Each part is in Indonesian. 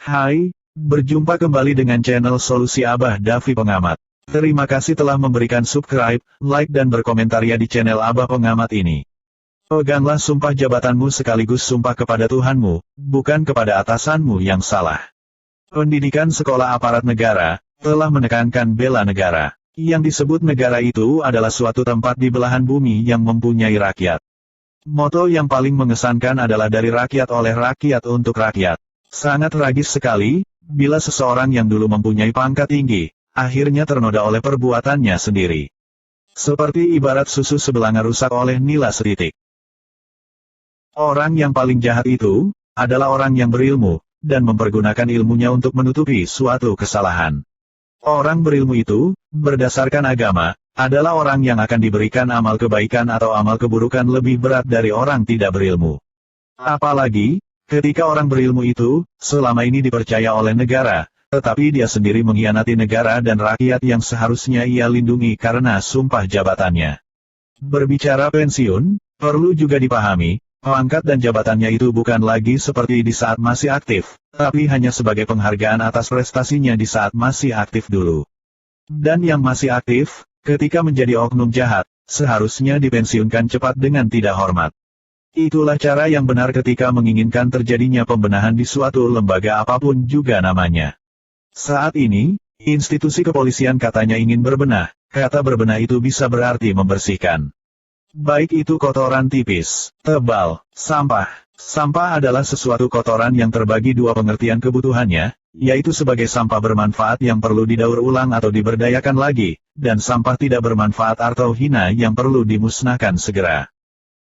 Hai, berjumpa kembali dengan channel Solusi Abah Davi Pengamat. Terima kasih telah memberikan subscribe, like dan berkomentar ya di channel Abah Pengamat ini. Peganglah sumpah jabatanmu sekaligus sumpah kepada Tuhanmu, bukan kepada atasanmu yang salah. Pendidikan sekolah aparat negara telah menekankan bela negara. Yang disebut negara itu adalah suatu tempat di belahan bumi yang mempunyai rakyat. Moto yang paling mengesankan adalah dari rakyat oleh rakyat untuk rakyat. Sangat tragis sekali, bila seseorang yang dulu mempunyai pangkat tinggi, akhirnya ternoda oleh perbuatannya sendiri. Seperti ibarat susu sebelanga rusak oleh nila setitik. Orang yang paling jahat itu, adalah orang yang berilmu, dan mempergunakan ilmunya untuk menutupi suatu kesalahan. Orang berilmu itu, berdasarkan agama, adalah orang yang akan diberikan amal kebaikan atau amal keburukan lebih berat dari orang tidak berilmu. Apalagi, ketika orang berilmu itu, selama ini dipercaya oleh negara, tetapi dia sendiri mengkhianati negara dan rakyat yang seharusnya ia lindungi karena sumpah jabatannya. Berbicara pensiun, perlu juga dipahami, pangkat dan jabatannya itu bukan lagi seperti di saat masih aktif, tapi hanya sebagai penghargaan atas prestasinya di saat masih aktif dulu. Dan yang masih aktif, ketika menjadi oknum jahat, seharusnya dipensiunkan cepat dengan tidak hormat. Itulah cara yang benar ketika menginginkan terjadinya pembenahan di suatu lembaga apapun juga namanya. Saat ini, institusi kepolisian katanya ingin berbenah, kata berbenah itu bisa berarti membersihkan. Baik itu kotoran tipis, tebal, sampah. Sampah adalah sesuatu kotoran yang terbagi dua pengertian kebutuhannya, yaitu sebagai sampah bermanfaat yang perlu didaur ulang atau diberdayakan lagi, dan sampah tidak bermanfaat atau hina yang perlu dimusnahkan segera.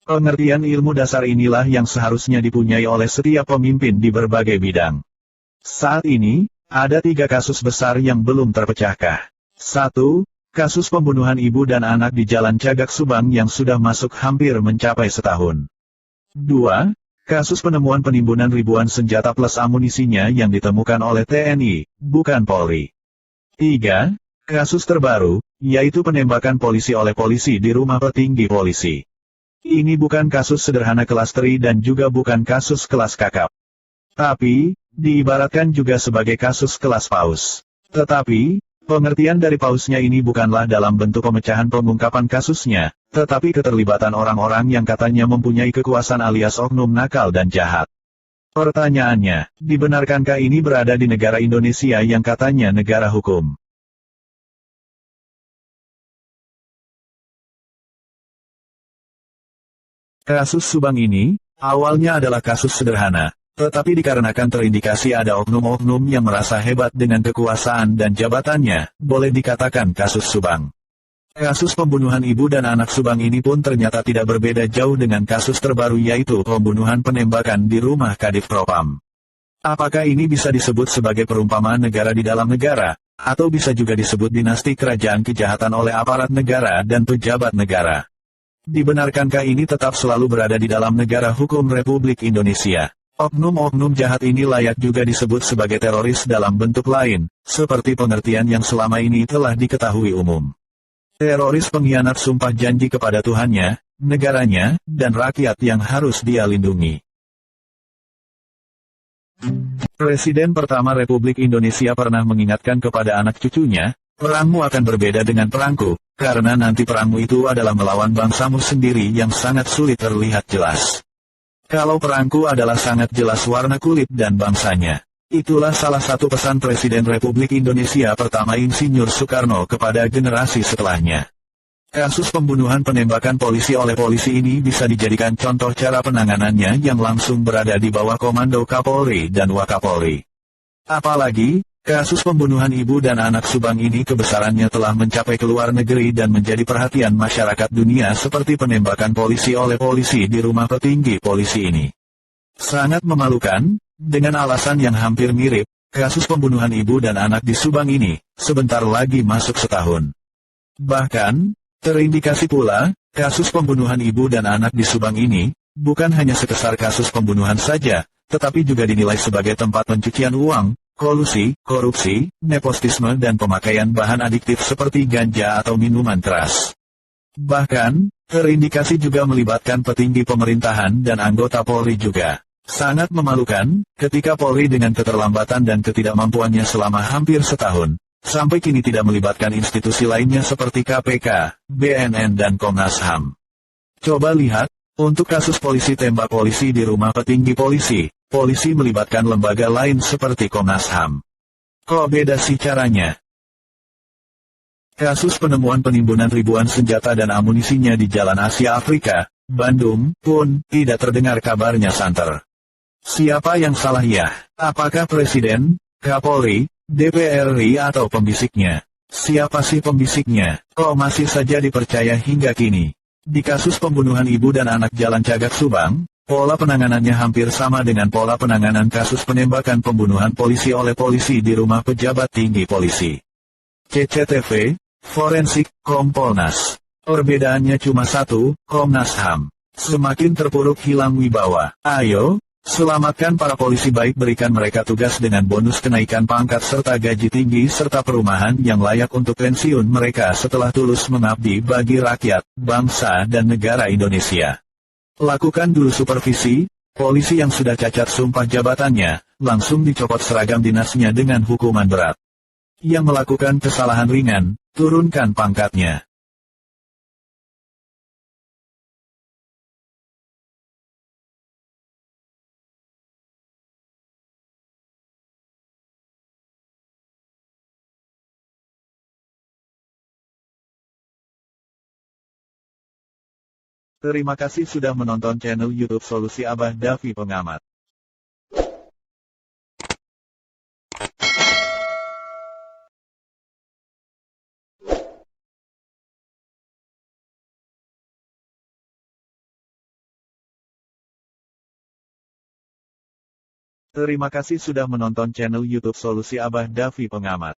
Pengertian ilmu dasar inilah yang seharusnya dipunyai oleh setiap pemimpin di berbagai bidang. Saat ini, ada 3 kasus besar yang belum terpecahkan. 1. Kasus pembunuhan ibu dan anak di Jalan Cagak Subang yang sudah masuk hampir mencapai setahun. 2. Kasus penemuan penimbunan ribuan senjata plus amunisinya yang ditemukan oleh TNI, bukan Polri. 3. Kasus terbaru, yaitu penembakan polisi oleh polisi di rumah petinggi polisi. Ini bukan kasus sederhana kelas tri dan juga bukan kasus kelas kakap. Tapi, diibaratkan juga sebagai kasus kelas paus. Tetapi, pengertian dari pausnya ini bukanlah dalam bentuk pemecahan pengungkapan kasusnya, tetapi keterlibatan orang-orang yang katanya mempunyai kekuasaan alias oknum nakal dan jahat. Pertanyaannya, dibenarkankah ini berada di negara Indonesia yang katanya negara hukum? Kasus Subang ini, awalnya adalah kasus sederhana. Tetapi dikarenakan terindikasi ada oknum-oknum yang merasa hebat dengan kekuasaan dan jabatannya, boleh dikatakan kasus Subang. Kasus pembunuhan ibu dan anak Subang ini pun ternyata tidak berbeda jauh dengan kasus terbaru yaitu pembunuhan penembakan di rumah Kadif Propam. Apakah ini bisa disebut sebagai perumpamaan negara di dalam negara, atau bisa juga disebut dinasti kerajaan kejahatan oleh aparat negara dan pejabat negara? Dibenarkankah ini tetap selalu berada di dalam negara hukum Republik Indonesia? Oknum-oknum jahat ini layak juga disebut sebagai teroris dalam bentuk lain, seperti pengertian yang selama ini telah diketahui umum. Teroris pengkhianat sumpah janji kepada Tuhannya, negaranya, dan rakyat yang harus dia lindungi. Presiden pertama Republik Indonesia pernah mengingatkan kepada anak cucunya, perangmu akan berbeda dengan perangku, karena nanti perangmu itu adalah melawan bangsamu sendiri yang sangat sulit terlihat jelas. Kalau perangku adalah sangat jelas warna kulit dan bangsanya. Itulah salah satu pesan Presiden Republik Indonesia pertama Insinyur Soekarno kepada generasi setelahnya. Kasus pembunuhan penembakan polisi oleh polisi ini bisa dijadikan contoh cara penanganannya yang langsung berada di bawah komando Kapolri dan Wakapolri. Apalagi, kasus pembunuhan ibu dan anak Subang ini kebesarannya telah mencapai ke luar negeri dan menjadi perhatian masyarakat dunia seperti penembakan polisi oleh polisi di rumah petinggi polisi ini. Sangat memalukan, dengan alasan yang hampir mirip, kasus pembunuhan ibu dan anak di Subang ini, sebentar lagi masuk setahun. Bahkan, terindikasi pula, kasus pembunuhan ibu dan anak di Subang ini, bukan hanya sekesar kasus pembunuhan saja, tetapi juga dinilai sebagai tempat pencucian uang, kolusi, korupsi, nepotisme dan pemakaian bahan adiktif seperti ganja atau minuman keras. Bahkan, terindikasi juga melibatkan petinggi pemerintahan dan anggota Polri juga. Sangat memalukan, ketika Polri dengan keterlambatan dan ketidakmampuannya selama hampir setahun, sampai kini tidak melibatkan institusi lainnya seperti KPK, BNN dan Komnas HAM. Coba lihat, untuk kasus polisi tembak polisi di rumah petinggi polisi, polisi melibatkan lembaga lain seperti Komnas HAM. Kok beda sih caranya? Kasus penemuan penimbunan ribuan senjata dan amunisinya di Jalan Asia Afrika, Bandung, pun tidak terdengar kabarnya santer. Siapa yang salah ya? Apakah Presiden, Kapolri, DPR RI atau pembisiknya? Siapa sih pembisiknya? Kok masih saja dipercaya hingga kini? Di kasus pembunuhan ibu dan anak Jalan Cagak Subang, pola penanganannya hampir sama dengan pola penanganan kasus penembakan pembunuhan polisi oleh polisi di rumah pejabat tinggi polisi. CCTV, Forensik, Kompolnas. Perbedaannya cuma satu, Komnas HAM. Semakin terpuruk hilang wibawa. Ayo, selamatkan para polisi baik, berikan mereka tugas dengan bonus kenaikan pangkat serta gaji tinggi serta perumahan yang layak untuk pensiun mereka setelah tulus mengabdi bagi rakyat, bangsa dan negara Indonesia. Lakukan dulu supervisi, polisi yang sudah cacat sumpah jabatannya, langsung dicopot seragam dinasnya dengan hukuman berat. Yang melakukan kesalahan ringan, turunkan pangkatnya. Terima kasih sudah menonton channel YouTube Solusi Abah Davi Pengamat. Terima kasih sudah menonton channel YouTube Solusi Abah Davi Pengamat.